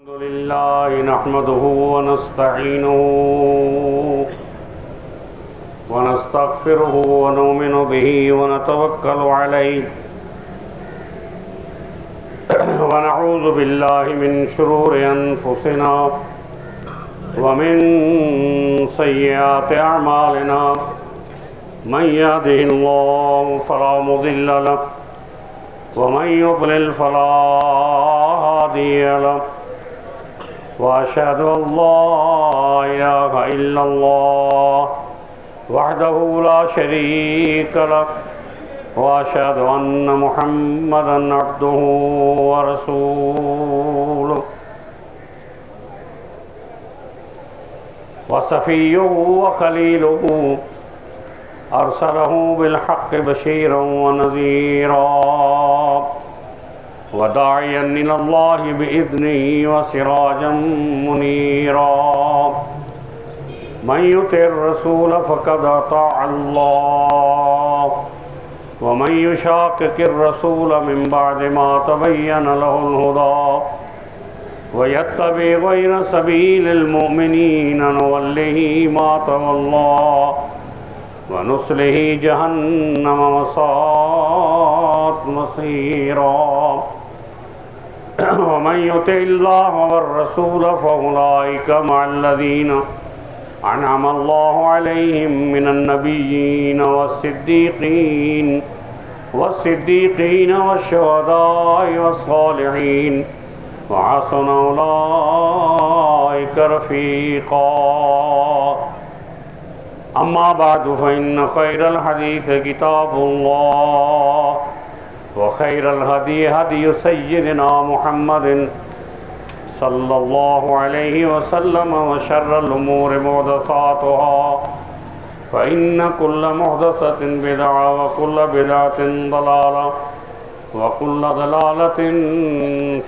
अल्हम्दुलिल्लाह नहमदुहु व नस्तईनुहु व नस्तगफिरुहु व नुमिनु बिही व नतवक्कलु अलैहि व नऊज़ु बिल्लाहि मिन शुरूरि अनफुसिना व मिन सय्यिआति अअमालिना मन यहदिहिल्लाहु फला मुदिल्ल लहु व मन युद्लिल फला हादिय लहु वअशहदु अल्ला इलाहा इल्लल्लाह वहदहु ला शरीक लहु वअशहदु अन्न मुहम्मदन अब्दुहु व रसूलुहु व सफ़ियुहु व खलीलुहु अरसलहु बिलहक़्क़ि बशीरन व नज़ीरा व दाइयन इलल्लाहि बिइज़्निहि व सिराजम मुनीरा मन युतिर रसूल फ़क़द अताअ अल्लाह व मन युशाक़िक़िर रसूल मिन बअदि मा तबय्यन लहुल हुदा व यत्तबि गयरा सबीलिल मुअमिनीन नुवल्लिहि मा तवल्ला व नुस्लिहि जहन्नम वसाअत मसीरा वमन युतिइल्लाह वर्रसूल फउलाइका मअल्लज़ीना अनअम अल्लाहु अलैहिम मिनन नबिय्यीन वस्सिद्दीक़ीन वश्शुहदाኢ वस्सालिहीन व हसुन उलाइका रफ़ीक़ा अम्मा बादु फ़इन्न ख़ैरल हदीस किताबुल्लाह व खैरल हदी हदी सय्यिदिना मुहम्मदिन सल्लल्लाहु अलैहि वसल्लम व शर्रल उमूरि मुहदसातुहा फ़इन्न कुल्ल मुहदसतिन बिदअ व कुल्ल बिदअतिन दलाला व कुल्ल दलालतिन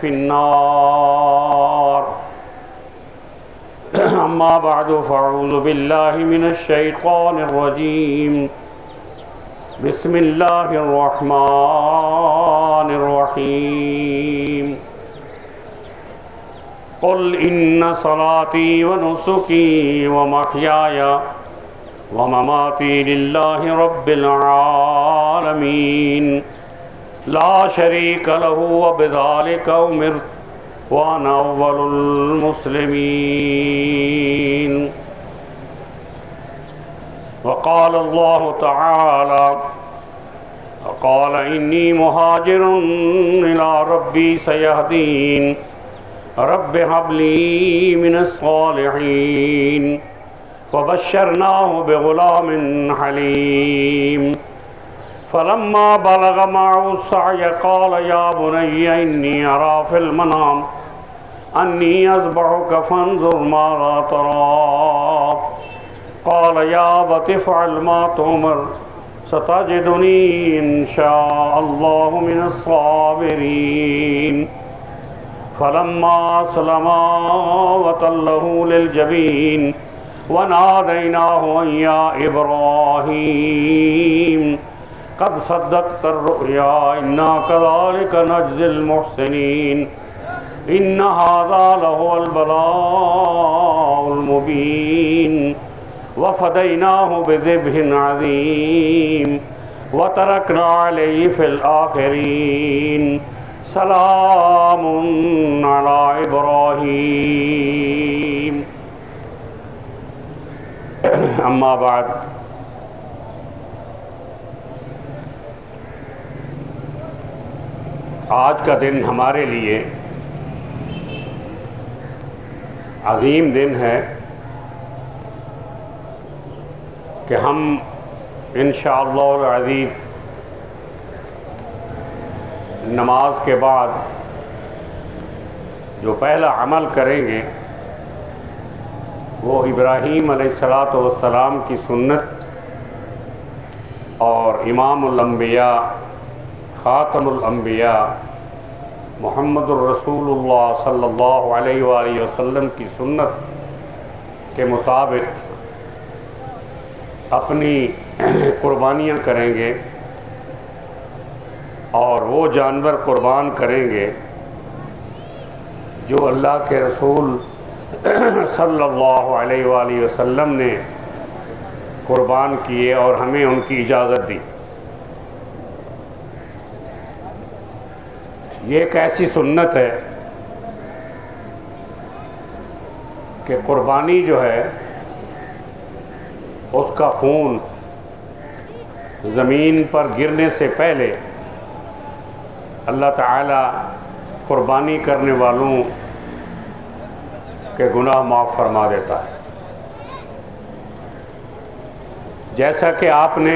फिन्नार अम्मा बअदु फ़अऊज़ु बिल्लाहि मिनश शैतानिर रजीम बिस्मिल्लाहिर रहमानिर रहीम क़ुल इन्न सलाती व नुसुकी व महयाया व ममाती लिल्लाहि रब्बिल आलमीन ला शरीक लहु व बिज़ालिका उमिरतु व अना अव्वलुल मुस्लिमीन वक़ाल अल्लाहु तआला क़ाल इन्नी मुहाजिरुन इला रब्बी सयहदीन रब्बि हबली मिनस्सालिहीन फ़बश्शरनाहु बिग़ुलामिन हलीम फ़लम्मा बलग मअहु अस्सअय क़ाल या बुनय्य इन्नी अरा फ़िल मनाम अन्नी अज़बहुका फ़न्ज़ुर माज़ा तरा क़ाल या अबति फ़अल मा तु'मर सतजिदुनी इंशाअल्लाहु मिनस्साबिरीन फ़लम्मा अस्लमा वतल्लहु लिलजबीन वनादैनाहु अन या इब्राहीम क़द सद्दक़्तर रुया इन्ना कज़ालिका नज्ज़िल मुहसिनीन इन्न हाज़ा लहुवल बलाउल मुबीन वफ़दैनाहु बिज़िब्हिन अज़ीम वतरकना अलैहि फ़िल आख़िरीन सलामुन अला इब्राहीम अम्मा बाद आज का दिन हमारे लिए अज़ीम दिन है कि हम इंशाअल्लाह अज़ीज़ नमाज के बाद जो पहला अमल करेंगे वो इब्राहीम अलैहिस्सलातु वस्सलाम की सुन्नत और इमामुल अंबिया ख़ातमुल अंबिया मुहम्मदुर रसूलुल्लाह सल्लल्लाहु अलैहि वसल्लम की सुन्नत के मुताबिक अपनी कुर्बानियाँ करेंगे और वो जानवर कुर्बान करेंगे जो अल्लाह के रसूल सल्लल्लाहु अलैहि वसल्लम ने कुर्बान किए और हमें उनकी इजाज़त दी। ये एक ऐसी सुन्नत है कि कुर्बानी जो है उसका खून ज़मीन पर गिरने से पहले अल्लाह ताला कुर्बानी करने वालों के गुनाह माफ़ फरमा देता है। जैसा कि आपने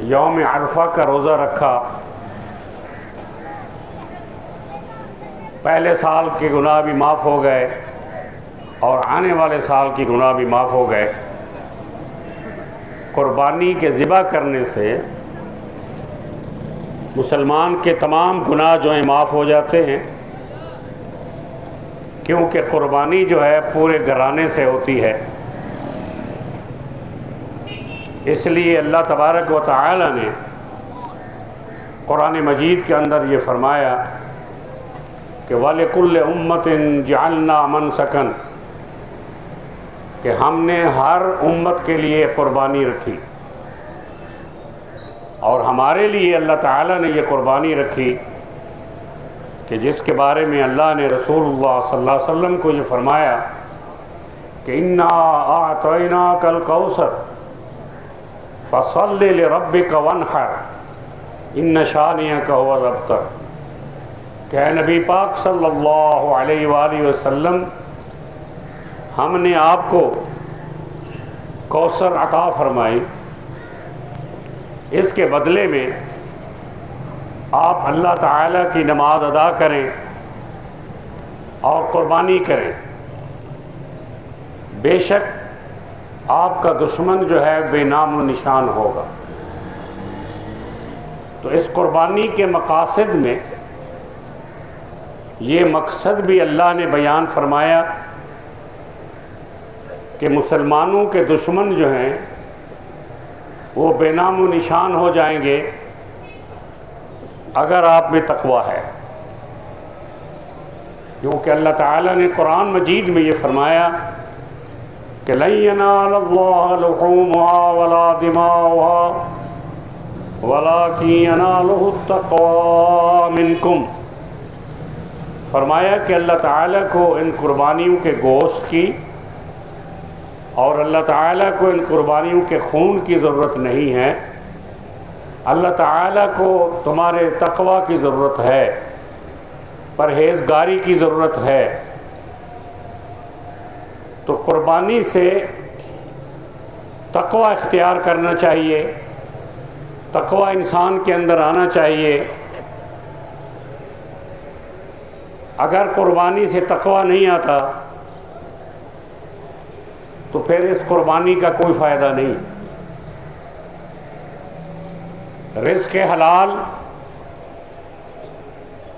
यौम अरफा का रोज़ा रखा, पहले साल के गुनाह भी माफ़ हो गए और आने वाले साल की गुनाह भी माफ़ हो गए। कुर्बानी के ज़िबा करने से मुसलमान के तमाम गुनाह जो हैं माफ़ हो जाते हैं, क्योंकि कुर्बानी जो है पूरे घराने से होती है। इसलिए अल्लाह तबारक व तआला ने कुरान मजीद के अंदर ये फरमाया कि वलिकुल्लि उम्मतिन जअलना मनसकन, कि हमने हर उम्मत के लिए कुर्बानी रखी और हमारे लिए अल्लाह ताला ने ये कुर्बानी रखी कि जिसके बारे में अल्लाह ने रसूलुल्लाह सल्लल्लाहु अलैहि वसल्लम को ये फरमाया कि इन्ना आतैनाकल कौसर फसल्लि लिरब्बिका वन्हर इन्न शानिअका हुवल अबतर। क्या नबी पाक सल्लल्लाहु अलैहि वसल्लम, हमने आपको कौसर अता फरमाई, इसके बदले में आप अल्लाह ताला की नमाज अदा करें और कुर्बानी करें। बेशक आपका दुश्मन जो है बेनाम निशान होगा। तो इस कुर्बानी के मकासद में ये मकसद भी अल्लाह ने बयान फरमाया कि मुसलमानों के दुश्मन जो हैं वो बेनाम निशान हो जाएंगे अगर आप में तकवा है। क्योंकि अल्लाह ताला ने कुरान मजीद में ये फरमाया कि लन यनालल्लाह लुहूमुहा वला दिमाउहा वलाकिन यनालुहु तक़वा मिनकुम। फरमाया कि अल्लाह ताला को इन कुर्बानियों के गोश्त की और अल्लाह ताला को इन कुर्बानियों के खून की ज़रूरत नहीं है। अल्लाह ताला को तुम्हारे तक़वा की ज़रूरत है, परहेज़गारी की ज़रूरत है। तो कुर्बानी से तक़वा इख्तियार करना चाहिए, तक़वा इंसान के अंदर आना चाहिए। अगर कुर्बानी से तक़वा नहीं आता तो फिर इस कुर्बानी का कोई फ़ायदा नहीं। रिज़्क़ हलाल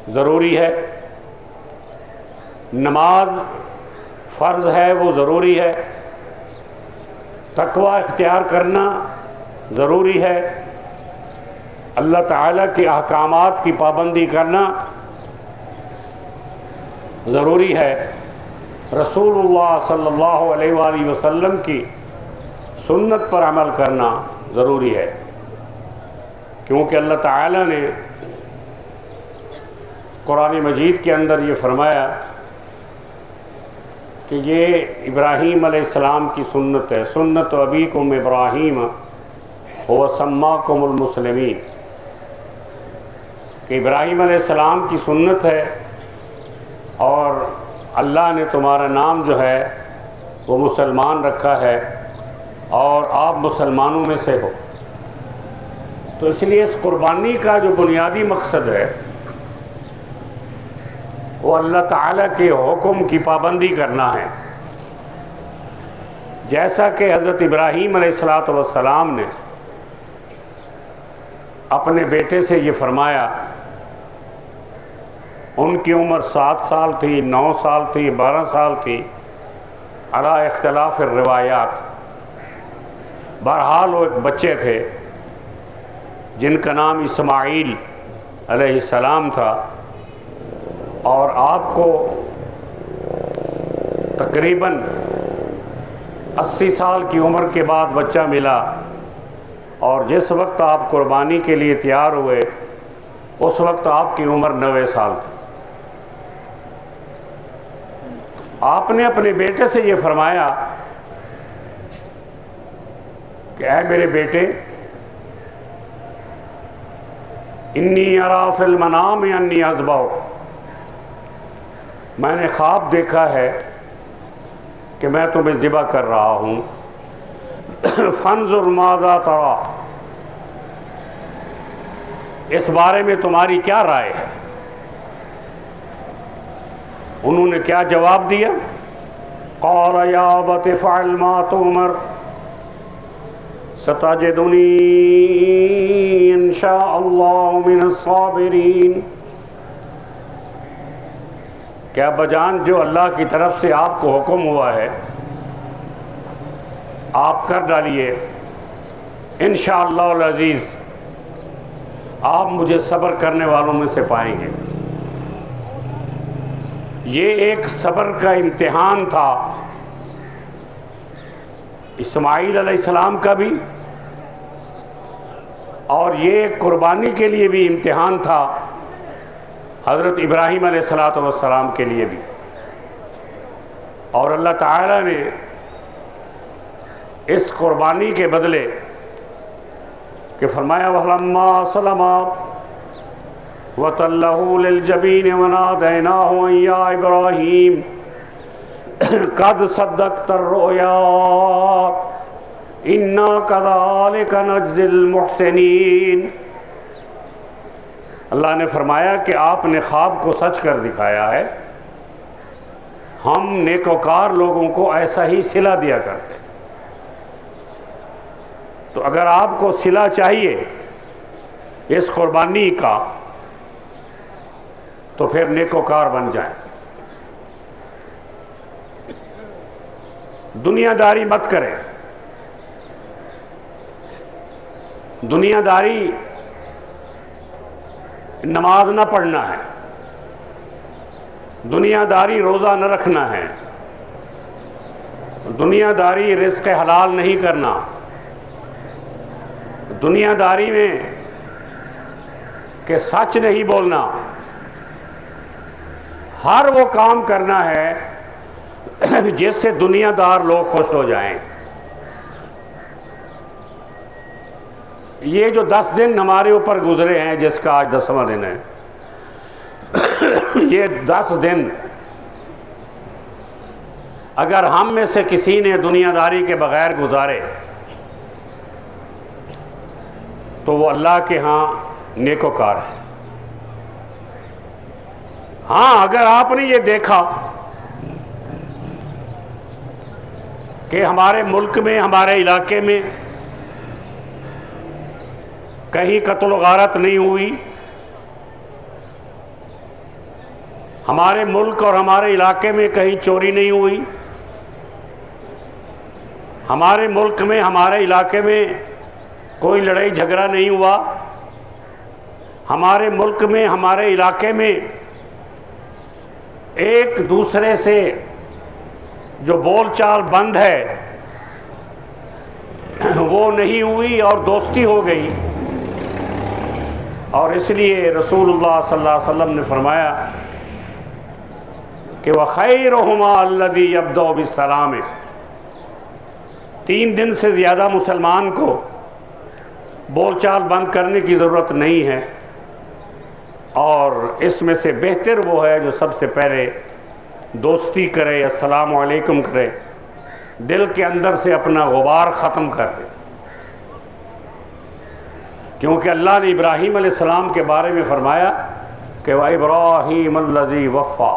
ज़रूरी है, नमाज फ़र्ज़ है वो ज़रूरी है, तक़वा इख्तियार करना ज़रूरी है, अल्लाह ताला के अहकामात की पाबंदी करना ज़रूरी है, रसूलुल्लाह सल्लल्लाहु अलैहि वसल्लम की सुन्नत पर अमल करना ज़रूरी है। क्योंकि अल्लाह ताला ने कुरान मजीद के अंदर ये फरमाया कि ये इब्राहीम अलैहिस्सलाम की सुन्नत है, सुन्नत अबीकुम इब्राहीम हुव सम्माकुमुल मुस्लिमीन, कि इब्राहीम अलैहिस्सलाम की सुन्नत है और अल्लाह ने तुम्हारा नाम जो है वो मुसलमान रखा है और आप मुसलमानों में से हो। तो इसलिए इस कुर्बानी का जो बुनियादी मकसद है वो अल्लाह ताला के हुक्म की पाबंदी करना है। जैसा कि हज़रत इब्राहीम अलैहिस्सलातु वस्सलाम ने अपने बेटे से ये फरमाया, उनकी उम्र 7 साल थी, 9 साल थी, 12 साल थी, अला इख्तिलाफ रिवायात। बहरहाल वो एक बच्चे थे जिनका नाम इस्माईल अलैहिस्सलाम था और आपको तकरीबन 80 साल की उम्र के बाद बच्चा मिला, और जिस वक्त आप कुर्बानी के लिए तैयार हुए उस वक्त आपकी उम्र 90 साल थी। आपने अपने बेटे से ये फरमाया कि ऐ मेरे बेटे, इन्नी अरा फिल मनाम अन्नी अज़बह, मैंने ख्वाब देखा है कि मैं तुम्हें ज़िबा कर रहा हूँ। फंजुर माज़ा तरा, इस बारे में तुम्हारी क्या राय है? उन्होंने क्या जवाब दिया? क़ाल या अबत फ़अल मा तुमर सतजिदुनी इंशाअल्लाहु मिनस्साबिरीन। क्या बजान जो अल्लाह की तरफ से आपको हुक्म हुआ है आप कर डालिए, इंशाअल्लाह अज़ीज़ आप मुझे सब्र करने वालों में से पाएंगे। ये एक सब्र का इम्तिहान था इस्माईल अलैहिस्सलाम का भी, और ये कुर्बानी के लिए भी इम्तिहान था हज़रत इब्राहीम अलैहिस्सलाम के लिए भी। और अल्लाह ताला ने इस कुर्बानी के बदले कि फरमाया वलम्मा सलमा वतल्लहु लिलजबीन वनादैनाहु या इब्राहीम कद सद्दक़्तर रुया इन्ना कज़ालिका नज्ज़िल मुहसिनीन। अल्लाह ने फरमाया कि आपने ख्वाब को सच कर दिखाया है, हम नेकोकार लोगों को ऐसा ही सिला दिया करते। तो अगर आपको सिला चाहिए इस कुर्बानी का तो फिर नेकोकार बन जाए, दुनियादारी मत करें। दुनियादारी नमाज न पढ़ना है, दुनियादारी रोज़ा न रखना है, दुनियादारी रिज़्क़ हलाल नहीं करना, दुनियादारी में कि सच नहीं बोलना। हर वो काम करना है जिससे दुनियादार लोग खुश हो जाएं। ये जो 10 दिन हमारे ऊपर गुजरे हैं, जिसका आज 10वां दिन है, ये 10 दिन अगर हम में से किसी ने दुनियादारी के बगैर गुजारे तो वो अल्लाह के यहाँ नेकोकार है। हाँ, अगर आपने ये देखा कि हमारे मुल्क में, हमारे इलाके में कहीं कत्ल गारत नहीं हुई, हमारे मुल्क और हमारे इलाके में कहीं चोरी नहीं हुई, हमारे मुल्क में, हमारे इलाके में कोई लड़ाई झगड़ा नहीं हुआ, हमारे मुल्क में, हमारे इलाके में एक दूसरे से जो बोलचाल बंद है वो नहीं हुई और दोस्ती हो गई। और इसलिए रसूलुल्लाह सल्लल्लाहु अलैहि वसल्लम ने फरमाया कि वह खैरुहुमा अल्लज़ी यब्दअ बिस्सलाम। 3 दिन से ज़्यादा मुसलमान को बोलचाल बंद करने की ज़रूरत नहीं है, और इसमें से बेहतर वो है जो सबसे पहले दोस्ती करे, अस्सलामु अलैकुम करे, दिल के अंदर से अपना गुबार ख़त्म कर दे। क्योंकि अल्लाह ने इब्राहीम अलैहिस्सलाम के बारे में फरमाया कि व इब्राहीम अल्लज़ी वफ़ा।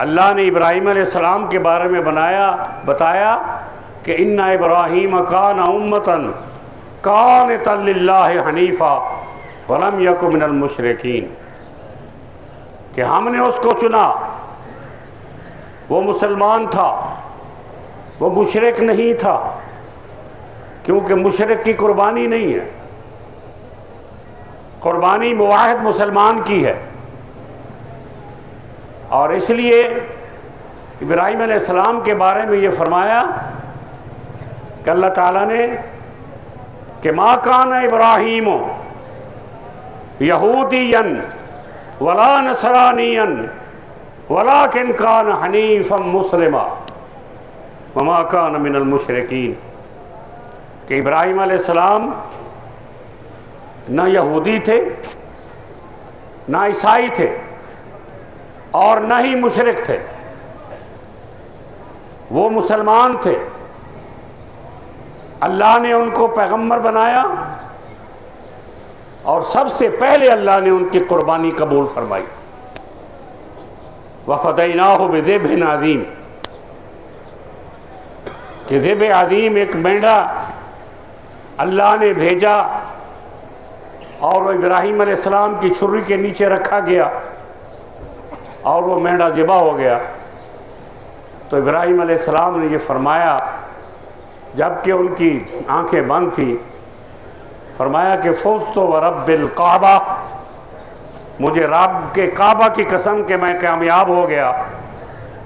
अल्लाह ने इब्राहीम अलैहिस्सलाम के बारे में बताया कि इन्ना इब्राहीम कान उम्मतन कानितन लिल्लाहि हनीफ़ा वलम यकु मिनल मुशरिकीन, कि हमने उसको चुना, वो मुसलमान था, वो मुशरिक नहीं था, क्योंकि मुशरिक की कुर्बानी नहीं है, कुर्बानी मुवाहिद मुसलमान की है। और इसलिए इब्राहीम अलैहिस्सलाम के बारे में ये फरमाया कि अल्लाह ताला ने कि मा काना इब्राहीम यहूदियन वला नसरानियन वलाकिन कान हनीफम मुस्लिमा वमा कान मिनल मुशरिकीन, कि इब्राहीम अलैहिस्सलाम न यहूदी थे, न ईसाई थे और न ही मुशरिक थे, वो मुसलमान थे। अल्लाह ने उनको पैगंबर बनाया और सबसे पहले अल्लाह ने उनकी कुर्बानी कबूल फरमाई। वफ़दैनाहु बिज़िब्हिन अज़ीम, कि ज़िब अज़ीम एक मेंढा अल्लाह ने भेजा और वो इब्राहीम अलैहिस्सलाम की छुरी के नीचे रखा गया और वो मेंढा ज़िबा हो गया। तो इब्राहीम अलैहिस्सलाम ने ये फरमाया, जबकि उनकी आंखें बंद थी, फरमाया कि फुज़्तु व रब्बिल काबा, मुझे रब के काबा की कसम के मैं कामयाब हो गया,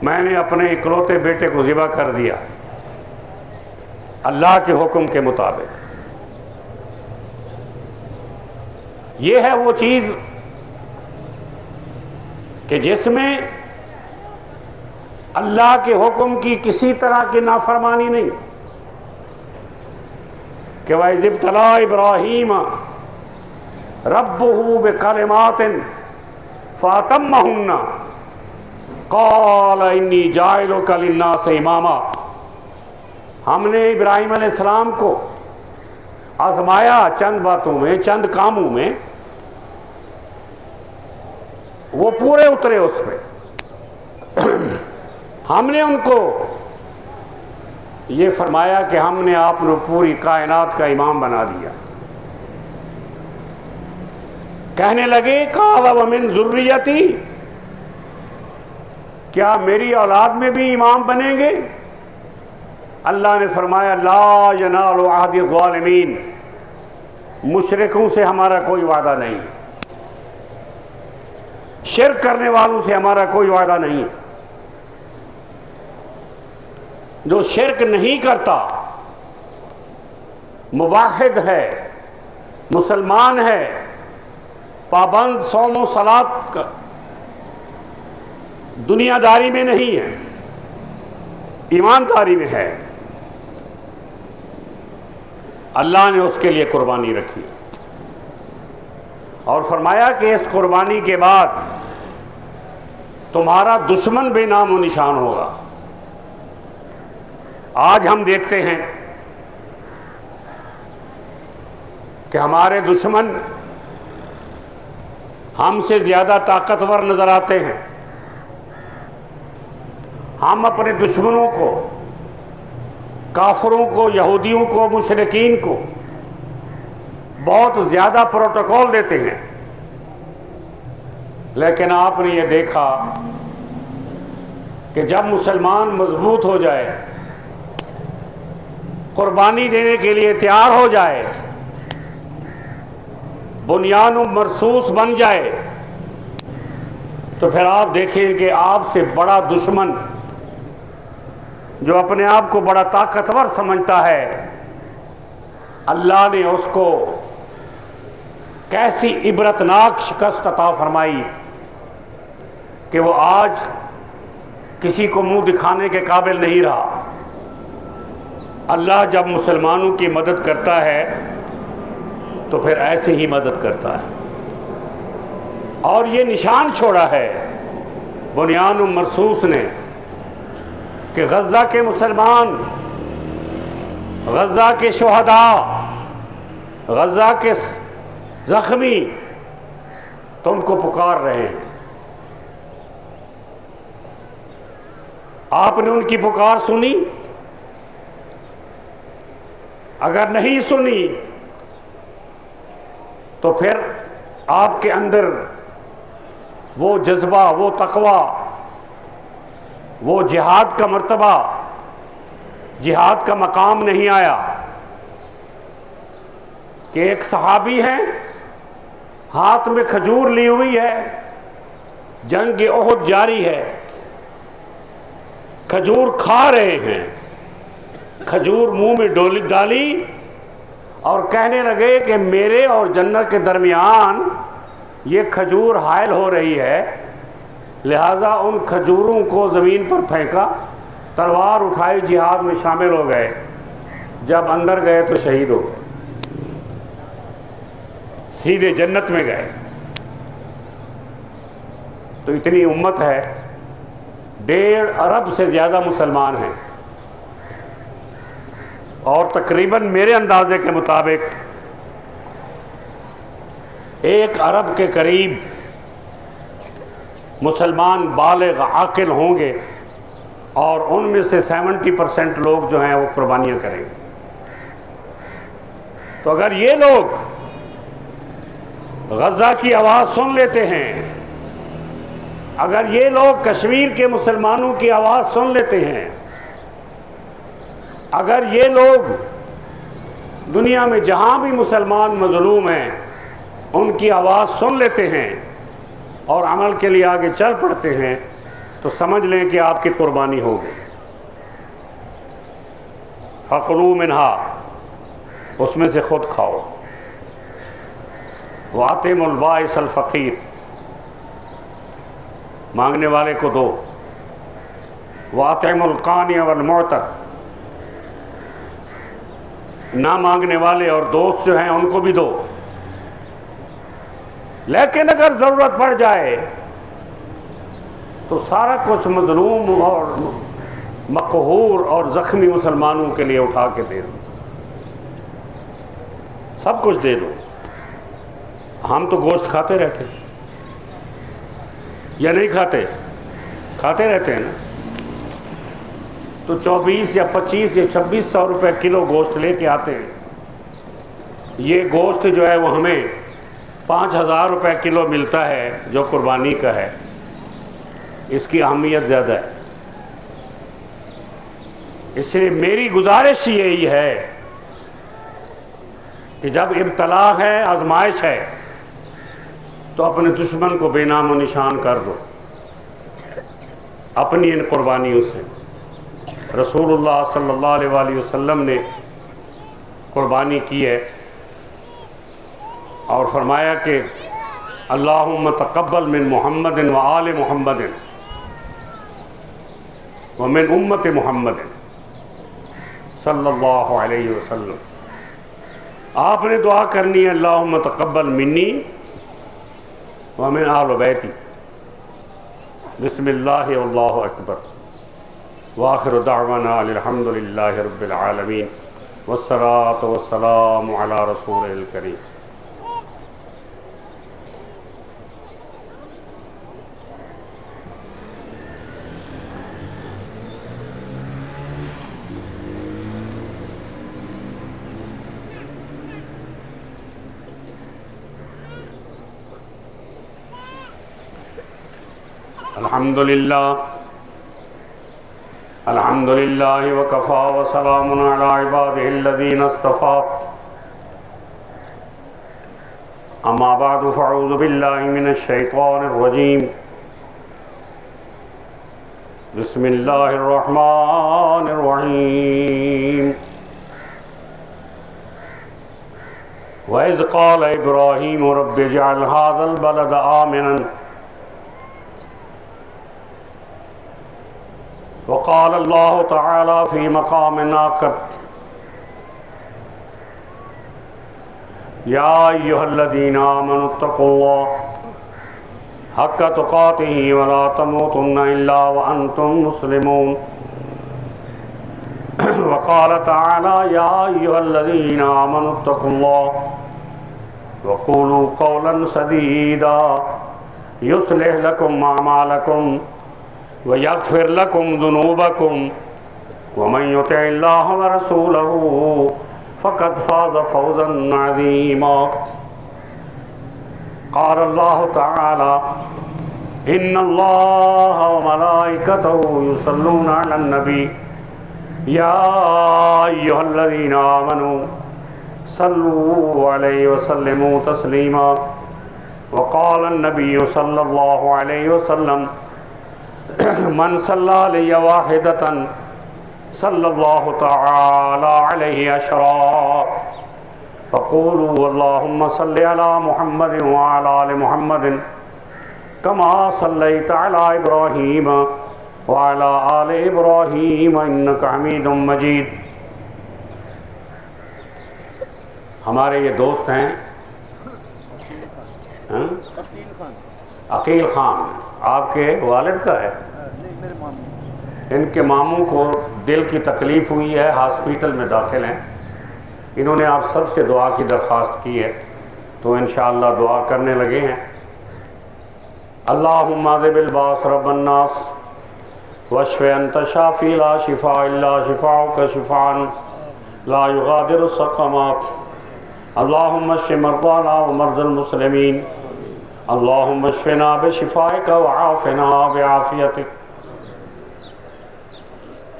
मैंने अपने इकलौते बेटे को ज़िबा कर दिया अल्लाह के हुक्म के मुताबिक। ये है वो चीज़ कि जिसमें अल्लाह के हुक्म की किसी तरह की नाफरमानी नहीं। कि वइज़ इब्तला इब्राहीम रब्बुहु बिकलिमातिन फ़अतम्महुन्ना क़ाल इन्नी जाइलुका लिन्नासि इमामा, हमने इब्राहीम अलैहिस्सलाम को आजमाया चंद बातों में, चंद कामों में, वो पूरे उतरे उस पे। हमने उनको ये फरमाया कि हमने आपने पूरी कायनात का इमाम बना दिया। कहने लगे काला व मिन ज़ुर्रियती, क्या मेरी औलाद में भी इमाम बनेंगे? अल्लाह ने फरमाया ला यनालु अहदी ज़ालिमीन, मुशरिकों से हमारा कोई वादा नहीं है, शिर्क करने वालों से हमारा कोई वादा नहीं है। जो शिर्क नहीं करता, मुवाहिद है, मुसलमान है, पाबंद सौम व सलात का दुनियादारी में नहीं है, ईमानदारी में है, अल्लाह ने उसके लिए कुर्बानी रखी और फरमाया कि इस कुर्बानी के बाद तुम्हारा दुश्मन बेनाम व निशान होगा। आज हम देखते हैं कि हमारे दुश्मन हमसे ज़्यादा ताकतवर नज़र आते हैं। हम अपने दुश्मनों को, काफिरों को, यहूदियों को, मुशरिकीन को बहुत ज़्यादा प्रोटोकॉल देते हैं। लेकिन आपने ये देखा कि जब मुसलमान मजबूत हो जाए, कुर्बानी देने के लिए तैयार हो जाए, बुनियाद मरसूस बन जाए, तो फिर आप देखें कि आपसे बड़ा दुश्मन जो अपने आप को बड़ा ताकतवर समझता है, अल्लाह ने उसको कैसी इबरतनाक शिकस्त अता फरमाई कि वो आज किसी को मुंह दिखाने के काबिल नहीं रहा। अल्लाह जब मुसलमानों की मदद करता है तो फिर ऐसे ही मदद करता है। और ये निशान छोड़ा है बुनियाद मरसूस ने कि गज़ा के मुसलमान, गज़ा के शुहदा, गज़ा के ज़ख्मी तुमको पुकार रहे हैं। आपने उनकी पुकार सुनी? अगर नहीं सुनी तो फिर आपके अंदर वो जज्बा, वो तक़वा, वो जिहाद का मर्तबा, जिहाद का मकाम नहीं आया। कि एक सहाबी हैं, हाथ में खजूर ली हुई है, जंग ओहद जारी है, खजूर खा रहे हैं, खजूर मुंह में डाली और कहने लगे कि मेरे और जन्नत के दरमियान ये खजूर हायल हो रही है, लिहाजा उन खजूरों को ज़मीन पर फेंका, तलवार उठाई, जिहाद में शामिल हो गए। जब अंदर गए तो शहीद हो गए, सीधे जन्नत में गए। तो इतनी उम्मत है, 1.5 अरब से ज़्यादा मुसलमान हैं, और तकरीबन मेरे अंदाजे के मुताबिक 1 अरब के करीब मुसलमान बालिग आकिल होंगे, और उनमें से 70% लोग जो हैं वो कुर्बानियाँ करेंगे। तो अगर ये लोग गज़ा की आवाज़ सुन लेते हैं, अगर ये लोग कश्मीर के मुसलमानों की आवाज़ सुन लेते हैं, अगर ये लोग दुनिया में जहाँ भी मुसलमान मज़लूम हैं उनकी आवाज़ सुन लेते हैं और अमल के लिए आगे चल पड़ते हैं, तो समझ लें कि आपकी कुर्बानी हो गई। फ़कुलू मिन्हा, उसमें से खुद खाओ। वातिमुल बाइसल फ़कीर, मांगने वाले को दो। वातिमुल कानी वल मुअतर, ना मांगने वाले और दोस्त जो हैं उनको भी दो। लेकिन अगर ज़रूरत पड़ जाए तो सारा कुछ मज़लूम और मक़हूर और ज़ख्मी मुसलमानों के लिए उठा के दे दो, सब कुछ दे दो। हम तो गोश्त खाते रहते या नहीं खाते? खाते रहते हैं ना। तो 24 या 25 या 2600 रुपये किलो गोश्त लेके आते हैं। ये गोश्त जो है वो हमें 5000 रुपये किलो मिलता है, जो कुर्बानी का है। इसकी अहमियत ज़्यादा है। इसलिए मेरी गुजारिश यही है कि जब इब्तला है, आजमाइश है, तो अपने दुश्मन को बेनाम व निशान कर दो अपनी इन कुर्बानियों से। रसूलुल्लाह सल्लल्लाहु अलैहि वसल्लम ने कुर्बानी की है और फरमाया कि अल्लाहुम्मा तक़ब्बल मिन मुहम्मदिन व आले मुहम्मदिन व मिन उम्मति मुहम्मदिन सल्लल्लाहु अलैहि वसल्लम। आपने दुआ करनी है, अल्लाहुम्मा तक़ब्बल मिन्नी व मिन आल बैती, बिस्मिल्लाहि वल्लाहु अकबर, व आखिरु दाअवाना अल्हम्दुलिल्लाहि रब्बिल आलमीन, वस्सलातु वस्सलामु अला रसूलिल करीम। अल्हम्दुलिल्लाह व कफ़ा व सलामुन अला इबादिहिल्लज़ीना इस्तफ़ा। अम्मा बअदु फ़अऊज़ु बिल्लाहि मिनश शैतानिर रजीम। बिस्मिल्लाहिर रहमानिर रहीम। व इज़ क़ाल इब्राहीम रब्बि इजअल हाज़ल बलद आमिनन वक़ाल अल्लाहु तआला फ़ी मक़ामिन आख़र या अय्युहल्लज़ीना आमनुत्तक़ुल्लाह हक़्क़ तुक़ातिही व ला तमूतुन्ना इल्ला व अंतुम मुस्लिमून। वक़ाल तआला या अय्युहल्लज़ीना आमनुत्तक़ुल्लाह व क़ूलू क़ौलन सदीदा युस्लिह लकुम अअमालकुम व यग़फ़िर लकुम ज़ुनूबकुम व मन युतिइल्लाह व रसूलहू फ़क़द फ़ाज़ फ़ौज़न अज़ीमा। क़ाल अल्लाहु तआला इन्नल्लाह व मलाइकतहू युसल्लूना अलन नबी या अय्युहल्लज़ीना आमनू सल्लू अलैहि व सल्लिमू तस्लीमा। वक़ाल नबी सल्लल्लाहु अलैहि वसल्लम मन सल्ला अलैहि वाहिदतन सल्लल्लाहु तआला अलैहि अशरा फ़क़ूलू अल्लाहुम्मा सल्लि अला मुहम्मद व अला आलि मुहम्मद कमा सल्लैता अला इब्राहीम व अला आलि इब्राहीम इन्नका हमीदुम मजीद। हमारे ये दोस्त हैं अकील ख़ान, आपके वालिद का है? इनके मामू को दिल की तकलीफ़ हुई है, हॉस्पिटल में दाखिल हैं। इन्होंने आप सब से दुआ की दरख्वास्त की है, तो इंशाअल्लाह दुआ करने लगे हैं। अल्लाहुम्मा ज़िबिल बास रब्बन्नास वश्फ़ि अंत शाफ़ी ला शिफ़ा इल्ला शिफ़ाउका शिफ़ाअन ला युग़ादिरु सक़मा। अल्लाहुम्मा इश्फ़ि मर्दाना व मर्ज़ल मुस्लिमीन। अल्लाहुम्मा इश्फ़िना बिशिफ़ाइका व आफ़िना बिआफ़ियतिक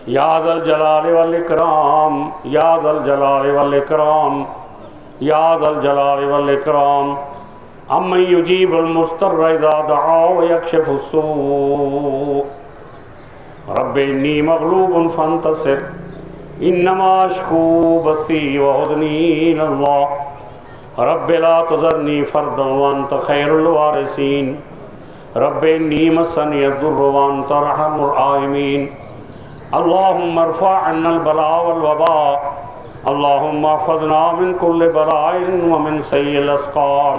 या ज़ल जलाल वल इकराम, या ज़ल जलाल वल इकराम, या ज़ल जलाल वल इकराम। अम्मन युजीबुल मुस्तर्र इज़ा दआ व यक्शिफु स्सू। रब्बि इन्नी मग़लूबुन फ़ंतसिर इन्नमा अश्कू बसी व हुज़्नी इलल्लाह। रब्बि ला तुज़रनी फ़र्दन व अंत ख़ैरुल वारिसीन। रब्बि इन्नी मस्सनी अद्दुर्रु व अंत अर्हमुर राहिमीन। अल्लाहुम्मा इरफ़ा अन्नल बला वल वबा। अल्लाहुम्मा अहफ़ज़ना मिन कुल्लि बलाइन व मिन सय्यिल अस्क़ाम।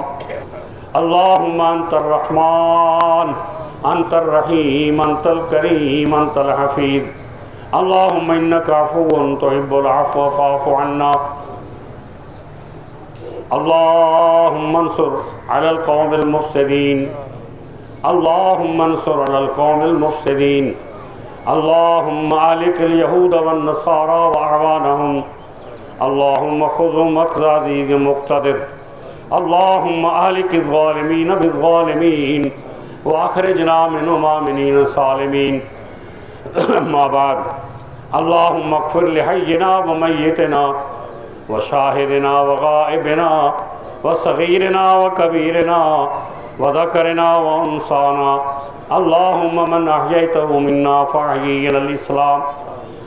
अल्लाहुम्मा अंतर रहमान अंतर रहीम अंतल करीम अंतल हफ़ीज़। अल्लाहुम्मा इन्नका अफ़ुव्वुन तुहिब्बुल अफ़्व फ़अफ़ु अन्ना। अल्लाहुम्मा अंसुर अलल क़ौमिल मुफ़्सिदीन। अल्लाहुम्मा अंसुर अलल क़ौमिल मुफ़्सिदीन। अल्लाहुम्मा अहलिकिल यहूद वन नसारा व अअवानहुम। अल्लाहुम्मा ख़ुज़हुम अख़्ज़ अज़ीज़ मुक़्तदिर। अल्लाहुम्मा अहलिकिज़ ज़ालिमीन बिज़्ज़ालिमीन व अख़रिजना मिनहुम आमिनीन सालिमीन। अम्मा बाद, अल्लाहुम्मा अग़फ़िर लिहय्यिना व मय्यितिना व शाहिदिना व गाइबिना व सग़ीरिना व कबीरिना व ज़करिना व उन्साना। अल्लाहुम्मा मन अहयैतहु मिन्ना फ़अहयि अलल इस्लाम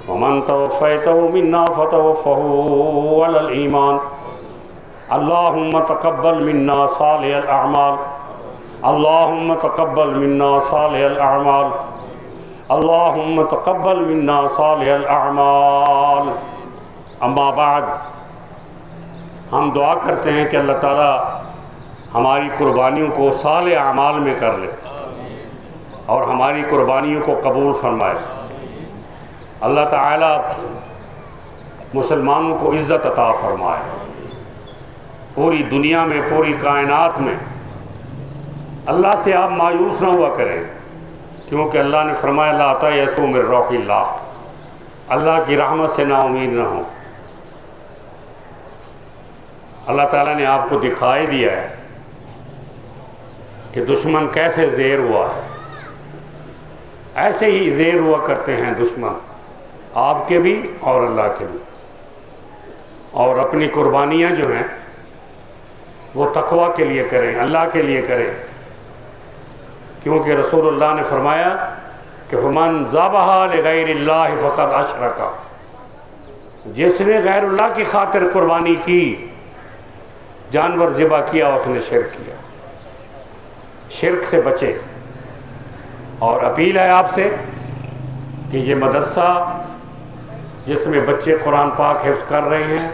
व मन तवफ़्फ़ैतहु मिन्ना फ़तवफ़्फ़हु अलल ईमान। अल्लाहुम्मा तक़ब्बल मिन्ना सालिहल अअमाल। अल्लाहुम्मा तक़ब्बल मिन्ना सालिहल अअमाल। अल्लाहुम्मा तक़ब्बल मिन्ना सालिहल अअमाल। अम्मा बाद, हम दुआ करते हैं कि अल्लाह ताला हमारी कुर्बानियों को साले अमाल में कर ले और हमारी कुर्बानियों को कबूल फरमाए। अल्लाह ताला मुसलमानों को इज़्ज़त अता फरमाए पूरी दुनिया में, पूरी कायनात में। अल्लाह से आप मायूस ना हुआ करें, क्योंकि अल्लाह ने फरमाया ला तयअसू मिन रौहिल्लाह, अल्लाह की रहमत से ना उम्मीद ना हो। अल्लाह ताला ने आपको दिखाई दिया है कि दुश्मन कैसे ज़ेर हुआ है। ऐसे ही ज़ेर हुआ करते हैं दुश्मन, आपके भी और अल्लाह के भी। और अपनी कुर्बानियाँ जो हैं वो तक़वा के लिए करें, अल्लाह के लिए करें, क्योंकि रसूलुल्लाह ने फरमाया कि फमन ज़बहा लिग़ैरिल्लाहि फ़क़द अशरका, जिसने गैरुल्लाह की खातिर कुर्बानी की, जानवर ज़िबा किया, उसने शिर्क किया। शिर्क से बचे। और अपील है आपसे कि ये मदरसा जिसमें बच्चे कुरान पाक हिफ्ज़ कर रहे हैं,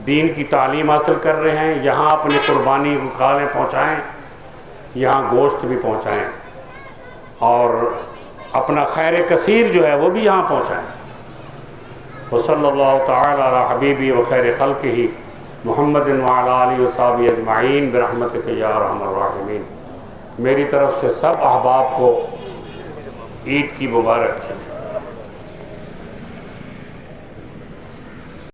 दीन की तालीम हासिल कर रहे हैं, यहाँ अपनी कुर्बानी को खालें पहुँचाएँ, यहाँ गोश्त भी पहुँचाएँ और अपना खैर कसीर जो है वो भी यहाँ पहुँचाएँ। व सल्लल्लाहु तआला अला हबीबी व खैर खल्क़िही मुहम्मदिन व अला आलिहि व सहबिही अजमईन बिरहमतिक या अरहमर राहिमीन। मेरी तरफ से सब अहबाब को ईद की मुबारक।